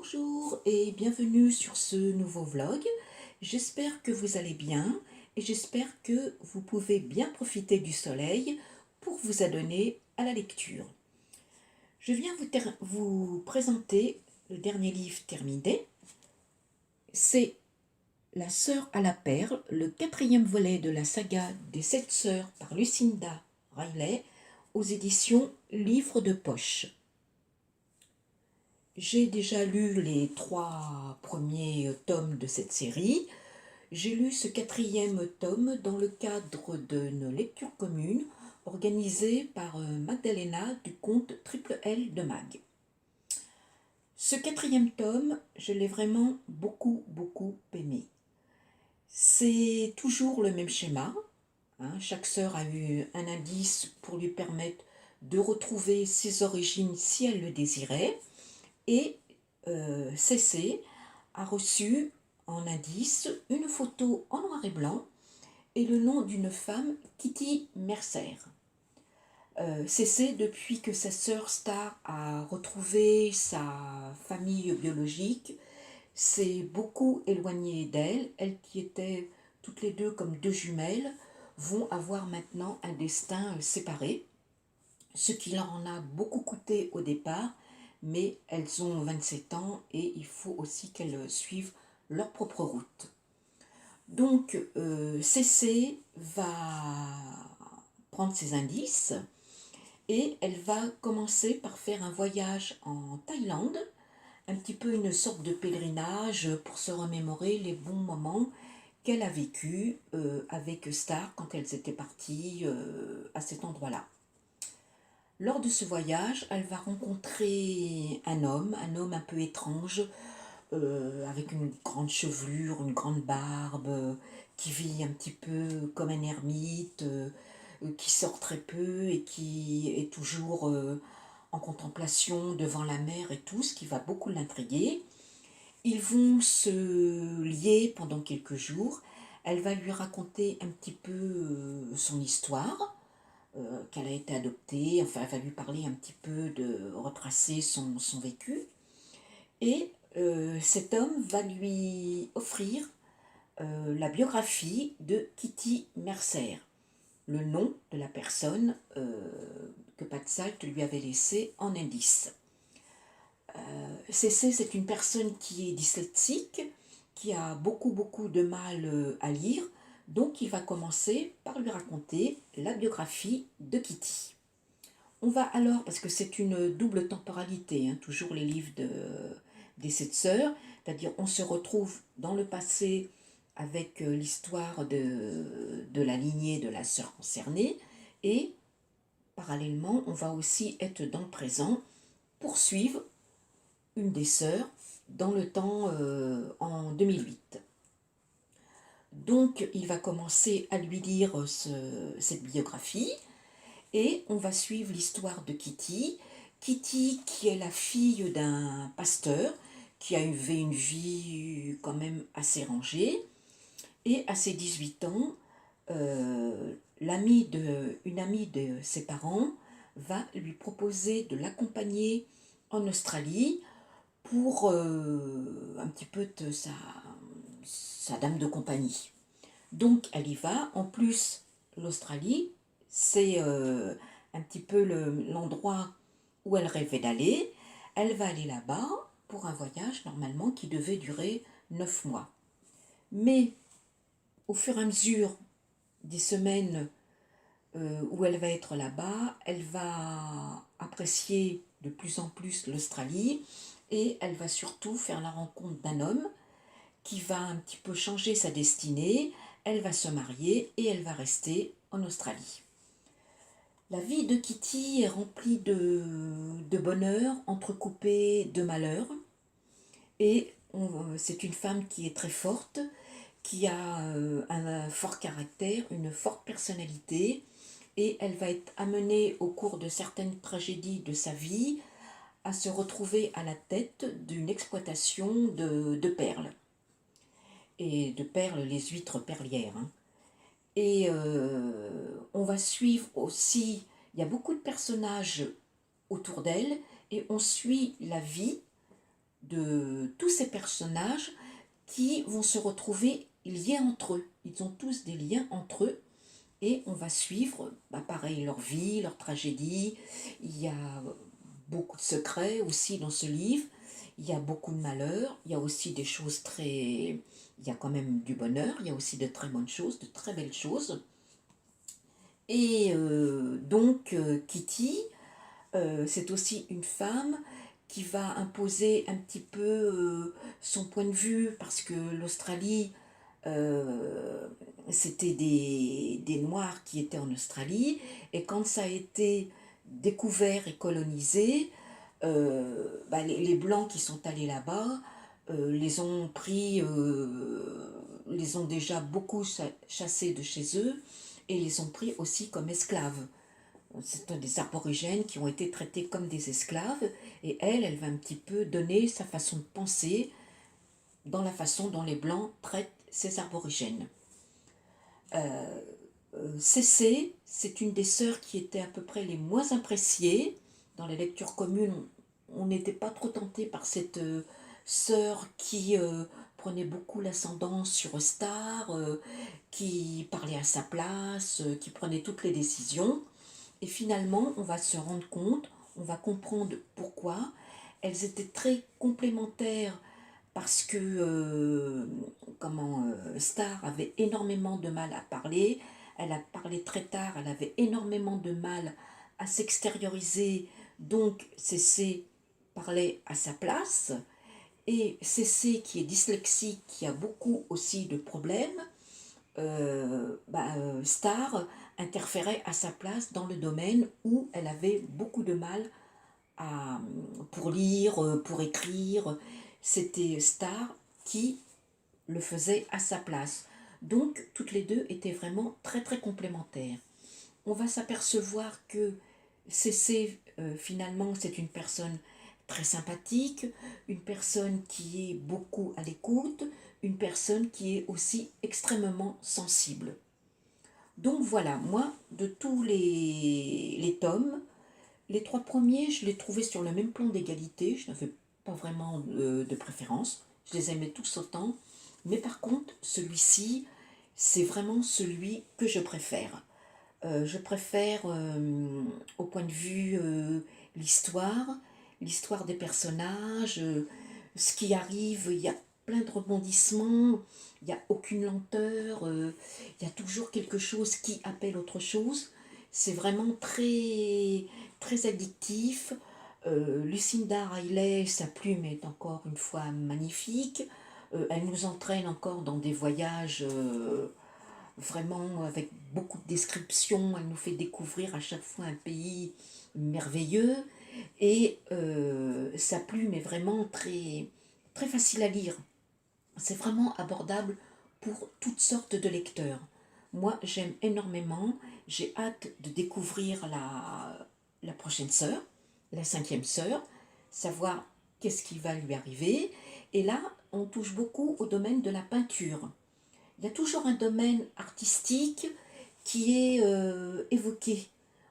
Bonjour et bienvenue sur ce nouveau vlog. J'espère que vous allez bien et j'espère que vous pouvez bien profiter du soleil pour vous adonner à la lecture. Je viens vous présenter le dernier livre terminé. C'est La sœur à la perle, le quatrième volet de la saga des 7 sœurs par Lucinda Riley aux éditions Livre de poche. J'ai déjà lu les 3 premiers tomes de cette série. J'ai lu ce 4e tome dans le cadre d'une lecture commune organisée par Magdalena du compte Triple L de Mag. Ce 4e tome, je l'ai vraiment beaucoup aimé. C'est toujours le même schéma. Chaque sœur a eu un indice pour lui permettre de retrouver ses origines si elle le désirait. Et Cécé a reçu en indice une photo en noir et blanc et le nom d'une femme, Kitty Mercer. Cécé, depuis que sa sœur Star a retrouvé sa famille biologique, s'est beaucoup éloignée d'elle. Elles qui étaient toutes les deux comme deux jumelles vont avoir maintenant un destin séparé, ce qui leur en a beaucoup coûté au départ, mais elles ont 27 ans et il faut aussi qu'elles suivent leur propre route. Donc, Cécé va prendre ses indices et elle va commencer par faire un voyage en Thaïlande, un petit peu une sorte de pèlerinage pour se remémorer les bons moments qu'elle a vécu avec Star quand elles étaient parties à cet endroit-là. Lors de ce voyage, elle va rencontrer un homme un peu étrange, avec une grande chevelure, une grande barbe, qui vit un petit peu comme un ermite, qui sort très peu et qui est toujours en contemplation devant la mer et tout, ce qui va beaucoup l'intriguer. Ils vont se lier pendant quelques jours. Elle va lui raconter un petit peu son histoire, qu'elle a été adoptée, enfin elle va lui parler un petit peu de retracer son vécu. Et cet homme va lui offrir la biographie de Kitty Mercer, le nom de la personne que Pat Salt lui avait laissé en indice. Cécé, c'est une personne qui est dyslexique, qui a beaucoup de mal à lire, donc il va commencer par lui raconter la biographie de Kitty. On va alors, parce que c'est une double temporalité, toujours les livres des 7 sœurs, c'est-à-dire on se retrouve dans le passé avec l'histoire de la lignée de la sœur concernée, et parallèlement on va aussi être dans le présent pour suivre une des sœurs dans le temps en 2008. Donc il va commencer à lui lire cette biographie et on va suivre l'histoire de Kitty. Kitty qui est la fille d'un pasteur qui a eu une vie quand même assez rangée, et à ses 18 ans, une amie de ses parents va lui proposer de l'accompagner en Australie pour un petit peu sa dame de compagnie. Donc elle y va. En plus, l'Australie, c'est un petit peu l'endroit où elle rêvait d'aller. Elle va aller là-bas pour un voyage normalement qui devait durer 9 mois. Mais au fur et à mesure des semaines où elle va être là-bas, elle va apprécier de plus en plus l'Australie et elle va surtout faire la rencontre d'un homme qui va un petit peu changer sa destinée. Elle va se marier et elle va rester en Australie. La vie de Kitty est remplie de bonheur, entrecoupée de malheur. Et c'est une femme qui est très forte, qui a un fort caractère, une forte personnalité. Et elle va être amenée au cours de certaines tragédies de sa vie à se retrouver à la tête d'une exploitation de perles. Et de perles, les huîtres perlières. Et on va suivre aussi, il y a beaucoup de personnages autour d'elle, et on suit la vie de tous ces personnages qui vont se retrouver liés entre eux. Ils ont tous des liens entre eux et on va suivre, pareil, leur vie, leur tragédie. Il y a beaucoup de secrets aussi dans ce livre. Il y a beaucoup de malheurs. Il y a aussi des choses très... Il y a quand même du bonheur. Il y a aussi de très bonnes choses, de très belles choses. Et donc, Kitty, c'est aussi une femme qui va imposer un petit peu son point de vue parce que l'Australie, euh, c'était des Noirs qui étaient en Australie et quand ça a été découvert et colonisé, les Blancs qui sont allés là-bas les ont pris, les ont déjà beaucoup chassés de chez eux et les ont pris aussi comme esclaves. C'est des aborigènes qui ont été traités comme des esclaves et elle va un petit peu donner sa façon de penser dans la façon dont les Blancs traitent ces aborigènes. Cécé, c'est une des sœurs qui était à peu près les moins appréciées. Dans les lectures communes, on n'était pas trop tenté par cette sœur qui prenait beaucoup l'ascendance sur Star, qui parlait à sa place, qui prenait toutes les décisions. Et finalement, on va se rendre compte, on va comprendre pourquoi. Elles étaient très complémentaires parce que Star avait énormément de mal à parler. Elle a parlé très tard, elle avait énormément de mal à s'extérioriser. Donc, Cécé parlait à sa place. Et Cécé, qui est dyslexique, qui a beaucoup aussi de problèmes, Star interférait à sa place dans le domaine où elle avait beaucoup de mal pour lire, pour écrire. C'était Star qui le faisait à sa place. Donc, toutes les deux étaient vraiment très très complémentaires. On va s'apercevoir que Cécé, finalement, c'est une personne très sympathique, une personne qui est beaucoup à l'écoute, une personne qui est aussi extrêmement sensible. Donc voilà, moi, de tous les tomes, les trois premiers, je les trouvais sur le même plan d'égalité, je n'avais pas vraiment de préférence, je les aimais tous autant, mais par contre, celui-ci, c'est vraiment celui que je préfère. Je préfère au point de vue l'histoire, l'histoire des personnages, ce qui arrive, il y a plein de rebondissements, il n'y a aucune lenteur, il y a toujours quelque chose qui appelle autre chose. C'est vraiment très, très addictif. Lucinda Riley, sa plume est encore une fois magnifique. Elle nous entraîne encore dans des voyages vraiment avec beaucoup de descriptions. Elle nous fait découvrir à chaque fois un pays merveilleux. Et sa plume est vraiment très, très facile à lire. C'est vraiment abordable pour toutes sortes de lecteurs. Moi, j'aime énormément. J'ai hâte de découvrir la prochaine sœur, la cinquième sœur, savoir qu'est-ce qui va lui arriver. Et là, on touche beaucoup au domaine de la peinture. Il y a toujours un domaine artistique qui est évoqué.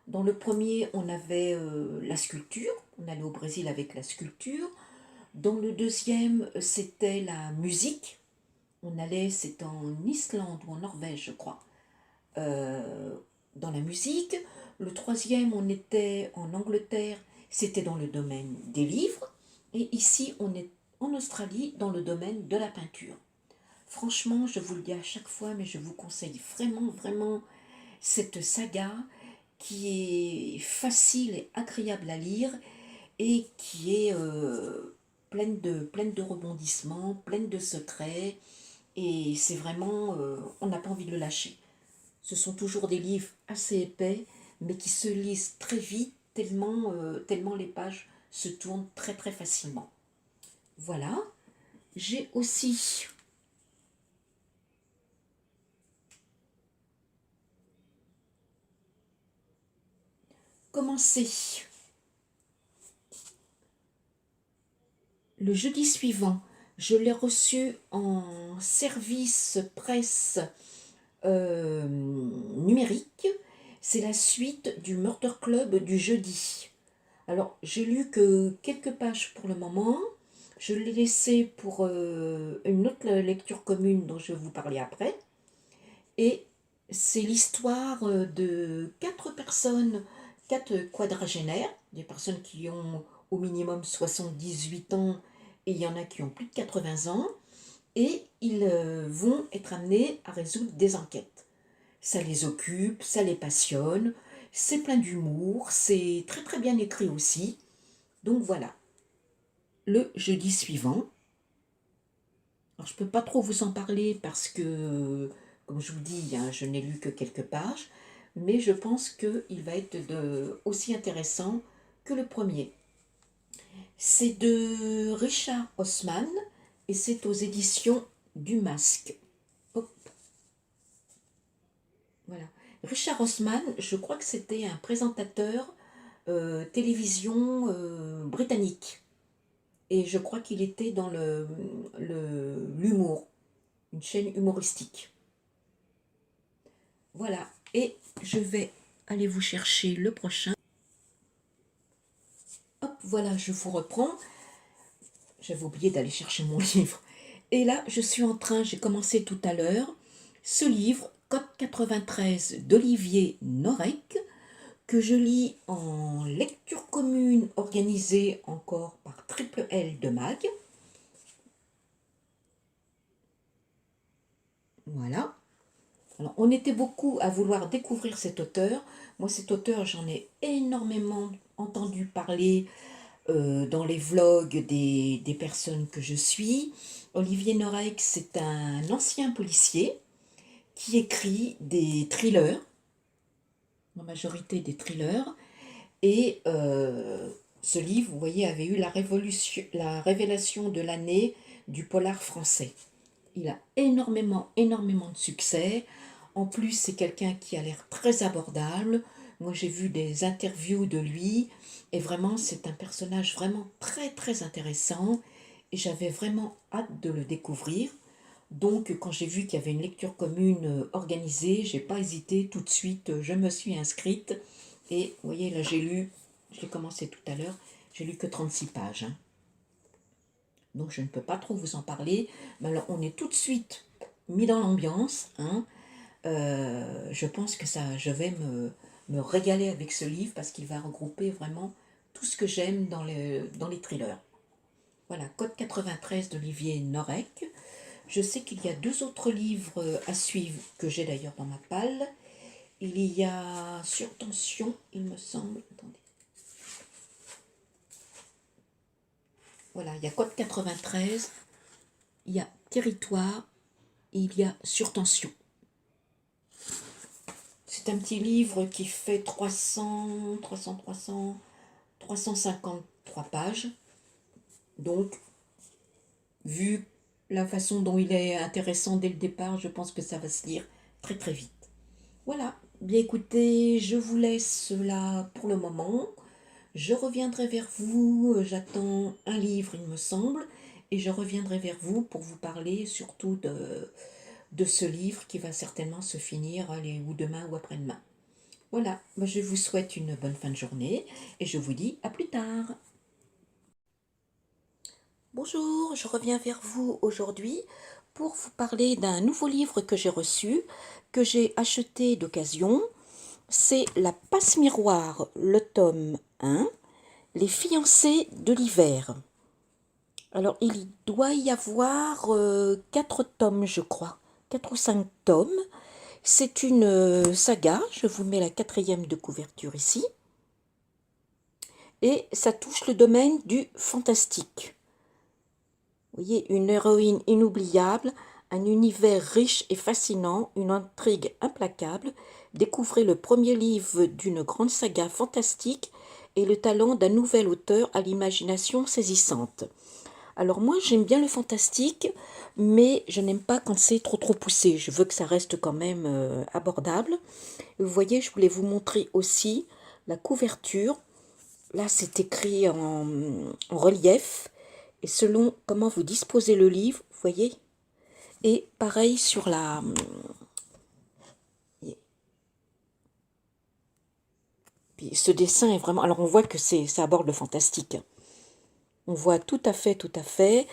Dans le premier, on avait la sculpture, on allait au Brésil avec la sculpture. Dans le deuxième, c'était la musique. On allait, c'est en Islande ou en Norvège, je crois, dans la musique. Le troisième, on était en Angleterre, c'était dans le domaine des livres. Et ici, on est en Australie, dans le domaine de la peinture. Franchement, je vous le dis à chaque fois, mais je vous conseille vraiment, vraiment cette saga qui est facile et agréable à lire et qui est pleine de rebondissements, pleine de secrets. Et c'est vraiment, on n'a pas envie de le lâcher. Ce sont toujours des livres assez épais, mais qui se lisent très vite, tellement les pages se tournent très très facilement. Voilà. J'ai aussi commencé le jeudi suivant. Je l'ai reçu en service presse numérique. C'est la suite du Murder Club du jeudi. Alors, j'ai lu que quelques pages pour le moment. Je l'ai laissé pour une autre lecture commune dont je vais vous parler après. Et c'est l'histoire de quatre personnes, quatre quadragénaires, des personnes qui ont au minimum 78 ans et il y en a qui ont plus de 80 ans. Et ils vont être amenés à résoudre des enquêtes. Ça les occupe, ça les passionne, c'est plein d'humour, c'est très très bien écrit aussi. Donc voilà, le jeudi suivant. Alors je ne peux pas trop vous en parler parce que, comme je vous dis, hein, je n'ai lu que quelques pages, mais je pense qu'il va être aussi intéressant que le premier. C'est de Richard Osman et c'est aux éditions du Masque. Hop. Voilà. Richard Osman, je crois que c'était un présentateur télévision britannique. Et je crois qu'il était dans l'humour, une chaîne humoristique. Voilà, et je vais aller vous chercher le prochain. Hop, voilà, je vous reprends. J'avais oublié d'aller chercher mon livre. Et là, je suis en train, j'ai commencé tout à l'heure, ce livre, Code 93 d'Olivier Norek, que je lis en lecture commune organisée encore par Triple L de Mag. Voilà. Alors, on était beaucoup à vouloir découvrir cet auteur. Moi, cet auteur, j'en ai énormément entendu parler dans les vlogs des personnes que je suis. Olivier Norek, c'est un ancien policier qui écrit des thrillers, la majorité des thrillers. Et ce livre, vous voyez, avait eu la révélation de l'année du polar français. Il a énormément de succès. En plus, c'est quelqu'un qui a l'air très abordable. Moi, j'ai vu des interviews de lui. Et vraiment, c'est un personnage vraiment très intéressant. Et j'avais vraiment hâte de le découvrir. Donc, quand j'ai vu qu'il y avait une lecture commune organisée, j'ai pas hésité tout de suite. Je me suis inscrite. Et vous voyez, là, je l'ai commencé tout à l'heure, j'ai lu que 36 pages. Hein. Donc, je ne peux pas trop vous en parler. Mais alors, on est tout de suite mis dans l'ambiance. Hein. Je pense que je vais me régaler avec ce livre parce qu'il va regrouper vraiment tout ce que j'aime dans les thrillers. Voilà, Code 93 d'Olivier Norek. Je sais qu'il y a deux autres livres à suivre que j'ai d'ailleurs dans ma palle. Il y a Sur Tension, il me semble. Attendez. Voilà, il y a Code 93, il y a Territoire, et il y a Sur Tension. C'est un petit livre qui fait 353 pages. Donc, vu la façon dont il est intéressant dès le départ, je pense que ça va se lire très vite. Voilà, bien écoutez, je vous laisse là pour le moment. Je reviendrai vers vous, j'attends un livre il me semble, et je reviendrai vers vous pour vous parler surtout de ce livre qui va certainement se finir ou demain ou après-demain. Voilà, moi je vous souhaite une bonne fin de journée et je vous dis à plus tard. Bonjour, je reviens vers vous aujourd'hui pour vous parler d'un nouveau livre que j'ai reçu, que j'ai acheté d'occasion. C'est La Passe-Miroir, le tome 1, Les fiancés de l'hiver. Alors, il doit y avoir 4 tomes, je crois. 4 ou 5 tomes. C'est une saga. Je vous mets la 4e de couverture ici. Et ça touche le domaine du fantastique. Vous voyez, une héroïne inoubliable, un univers riche et fascinant, une intrigue implacable. Découvrez le premier livre d'une grande saga fantastique et le talent d'un nouvel auteur à l'imagination saisissante. Alors moi, j'aime bien le fantastique, mais je n'aime pas quand c'est trop poussé. Je veux que ça reste quand même abordable. Vous voyez, je voulais vous montrer aussi la couverture. Là, c'est écrit en relief. Et selon comment vous disposez le livre, vous voyez. Et pareil sur la... Puis ce dessin est vraiment... Alors on voit que ça aborde le fantastique. On voit tout à fait, tout à fait.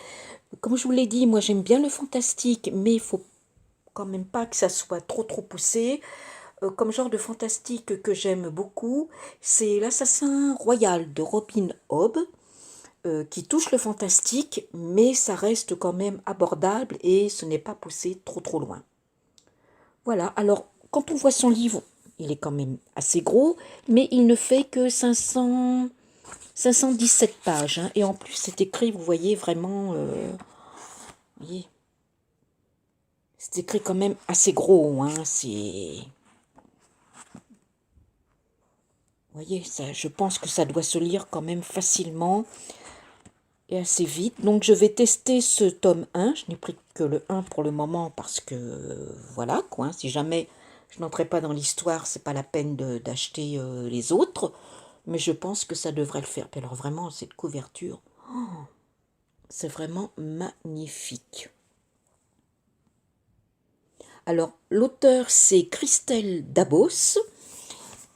Comme je vous l'ai dit, moi j'aime bien le fantastique, mais il faut quand même pas que ça soit trop poussé. Comme genre de fantastique que j'aime beaucoup, c'est L'Assassin Royal de Robin Hobb, qui touche le fantastique, mais ça reste quand même abordable et ce n'est pas poussé trop loin. Voilà, alors quand on voit son livre, il est quand même assez gros, mais il ne fait que 517 pages, hein, et en plus c'est écrit, vous voyez, vraiment, vous voyez, c'est écrit quand même assez gros, hein, c'est... Vous voyez, ça, je pense que ça doit se lire quand même facilement et assez vite. Donc je vais tester ce tome 1. Je n'ai pris que le 1 pour le moment parce que voilà quoi, hein. Si jamais je n'entrais pas dans l'histoire, c'est pas la peine d'acheter les autres. Mais je pense que ça devrait le faire. Puis alors vraiment, cette couverture, c'est vraiment magnifique. Alors l'auteur c'est Christelle Dabos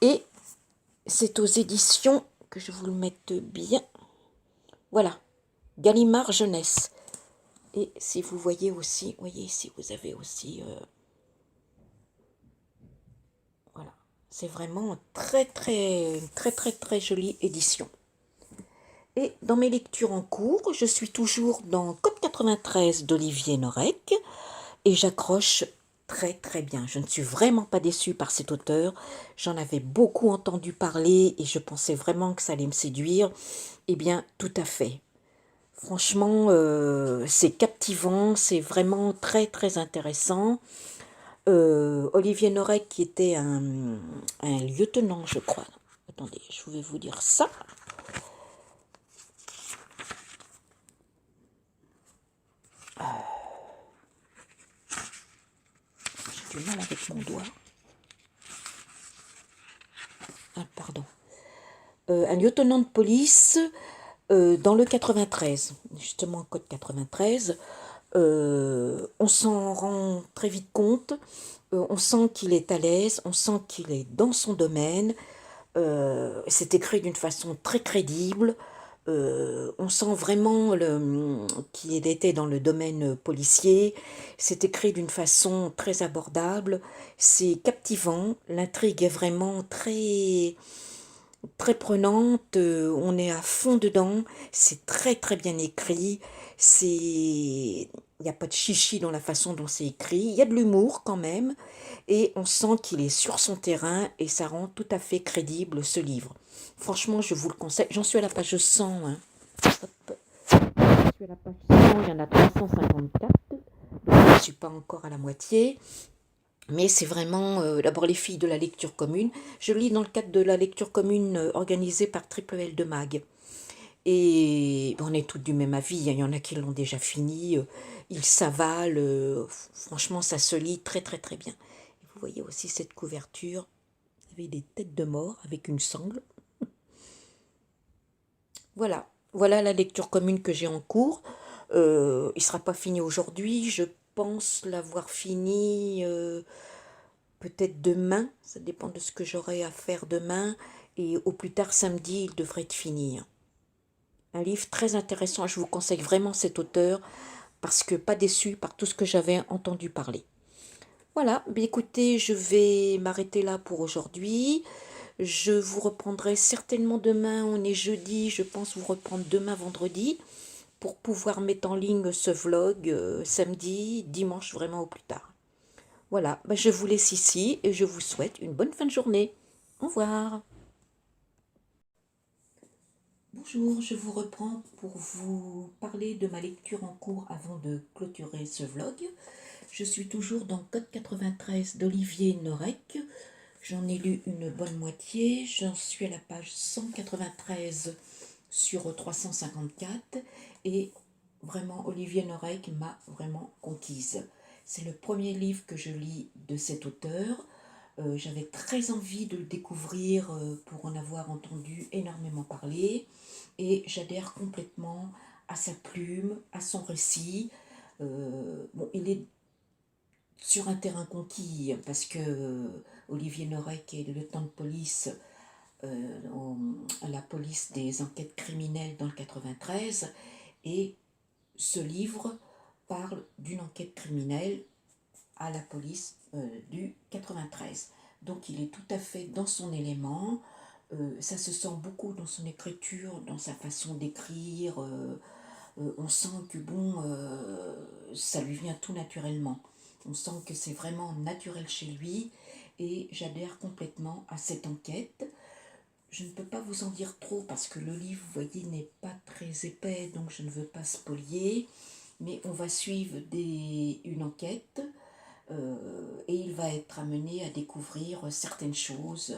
et c'est aux éditions, que je vous le mette bien, voilà, Gallimard Jeunesse. Et si vous voyez aussi, voyez ici, vous avez aussi, voilà, c'est vraiment très jolie édition. Et dans mes lectures en cours, je suis toujours dans Code 93 d'Olivier Norek et j'accroche très bien. Je ne suis vraiment pas déçue par cet auteur. J'en avais beaucoup entendu parler et je pensais vraiment que ça allait me séduire. Eh bien, tout à fait. Franchement, c'est captivant, c'est vraiment très intéressant. Olivier Norek qui était un lieutenant, je crois. Attendez, je vais vous dire ça. J'ai du mal avec mon doigt. Ah, pardon. Un lieutenant de police dans le 93, justement code 93. On s'en rend très vite compte. On sent qu'il est à l'aise, on sent qu'il est dans son domaine. C'est écrit d'une façon très crédible. On sent vraiment qu'il était dans le domaine policier. C'est écrit d'une façon très abordable. C'est captivant. L'intrigue est vraiment très prenante. On est à fond dedans. C'est très bien écrit. Il n'y a pas de chichi dans la façon dont c'est écrit. Il y a de l'humour quand même. Et on sent qu'il est sur son terrain et ça rend tout à fait crédible ce livre. Franchement, je vous le conseille. J'en suis à la page 100. Hein. Hop. Je suis à la page 100, il y en a 354. Donc je ne suis pas encore à la moitié. Mais c'est vraiment, d'abord les filles de la lecture commune. Je lis dans le cadre de la lecture commune organisée par Triple L de Mag. Et on est toutes du même avis, hein. Il y en a qui l'ont déjà fini, ils s'avalent, franchement ça se lit très bien. Et vous voyez aussi cette couverture avec des têtes de mort, avec une sangle. Voilà la lecture commune que j'ai en cours. Il ne sera pas fini aujourd'hui, je pense l'avoir fini peut-être demain, ça dépend de ce que j'aurai à faire demain, et au plus tard samedi, il devrait être fini. Un livre très intéressant, je vous conseille vraiment cet auteur, parce que pas déçu par tout ce que j'avais entendu parler. Voilà, bien écoutez, je vais m'arrêter là pour aujourd'hui. Je vous reprendrai certainement demain, on est jeudi, je pense vous reprendre demain vendredi, pour pouvoir mettre en ligne ce vlog samedi, dimanche vraiment au plus tard. Voilà, ben je vous laisse ici et je vous souhaite une bonne fin de journée. Au revoir. Bonjour, je vous reprends pour vous parler de ma lecture en cours avant de clôturer ce vlog. Je suis toujours dans Code 93 d'Olivier Norek. J'en ai lu une bonne moitié. J'en suis à la page 193 sur 354. Et vraiment, Olivier Norek m'a vraiment conquise. C'est le premier livre que je lis de cet auteur. J'avais très envie de le découvrir pour en avoir entendu énormément parler. Et j'adhère complètement à sa plume, à son récit. Bon, il est sur un terrain conquis parce que Olivier Norek est le lieutenant de police à la police des enquêtes criminelles dans le 93, et ce livre parle d'une enquête criminelle à la police du 93. Donc il est tout à fait dans son élément, ça se sent beaucoup dans son écriture, dans sa façon d'écrire, on sent que ça lui vient tout naturellement. On sent que c'est vraiment naturel chez lui et j'adhère complètement à cette enquête. Je ne peux pas vous en dire trop parce que le livre, vous voyez, n'est pas très épais, donc je ne veux pas spolier, mais on va suivre une enquête et il va être amené à découvrir certaines choses.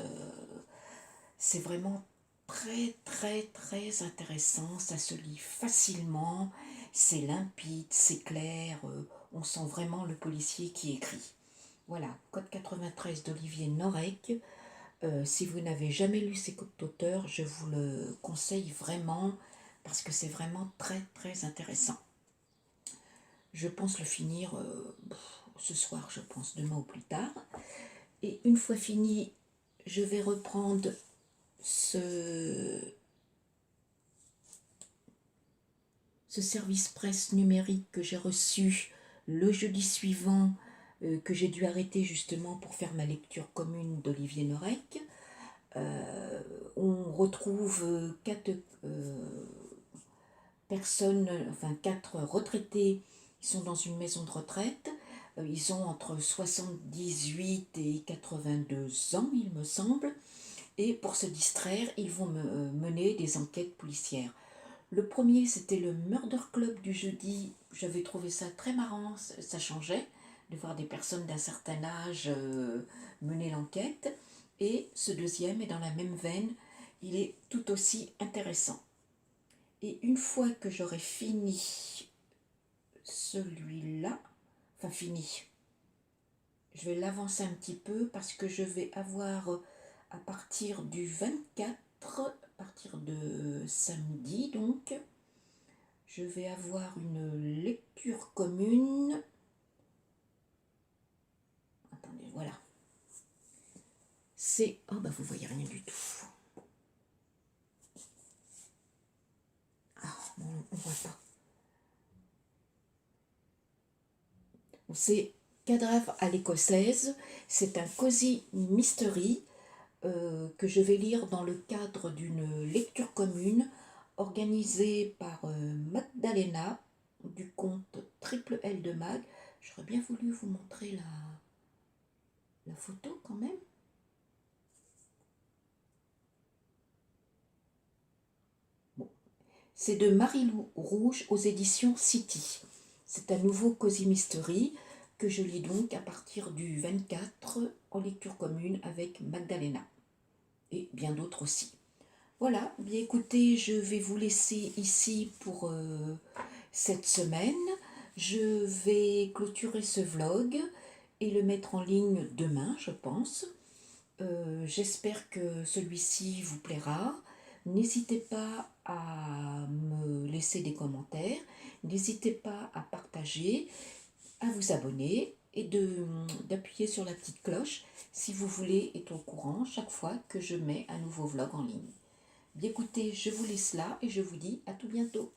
C'est vraiment très très très intéressant, ça se lit facilement, c'est limpide, c'est clair, on sent vraiment le policier qui écrit. Voilà, Code 93 d'Olivier Norek. Si vous n'avez jamais lu ces codes d'auteur, je vous le conseille vraiment parce que c'est vraiment très très intéressant. Je pense le finir ce soir, je pense, demain ou plus tard. Et une fois fini, je vais reprendre ce service presse numérique que j'ai reçu le jeudi suivant, que j'ai dû arrêter justement pour faire ma lecture commune d'Olivier Norek. On retrouve 4 retraités qui sont dans une maison de retraite. Ils ont entre 78 et 82 ans, il me semble. Et pour se distraire, ils vont mener des enquêtes policières. Le premier, c'était le Murder Club du jeudi. J'avais trouvé ça très marrant, ça changeait de voir des personnes d'un certain âge mener l'enquête. Et ce deuxième est dans la même veine, il est tout aussi intéressant. Et une fois que j'aurai fini celui-là, enfin fini, je vais l'avancer un petit peu parce que je vais avoir à partir du 24, à partir de samedi donc, je vais avoir une lecture commune. Attendez, voilà. C'est... Oh bah vous voyez rien du tout. Ah, bon, on voit pas. C'est Cadavre à l'écossaise. C'est un cozy mystery que je vais lire dans le cadre d'une lecture commune organisée par Magdalena du compte Triple L de Mag. J'aurais bien voulu vous montrer la photo quand même. Bon. C'est de Marie-Lou Rouge aux éditions City. C'est un nouveau cozy mystery que je lis donc à partir du 24 en lecture commune avec Magdalena. Et bien d'autres aussi. Voilà, bien écoutez, je vais vous laisser ici pour cette semaine. Je vais clôturer ce vlog et le mettre en ligne demain, je pense. J'espère que celui-ci vous plaira. N'hésitez pas à me laisser des commentaires. N'hésitez pas à partager, à vous abonner et d'appuyer sur la petite cloche si vous voulez être au courant chaque fois que je mets un nouveau vlog en ligne. Bien écoutez, je vous laisse là et je vous dis à tout bientôt.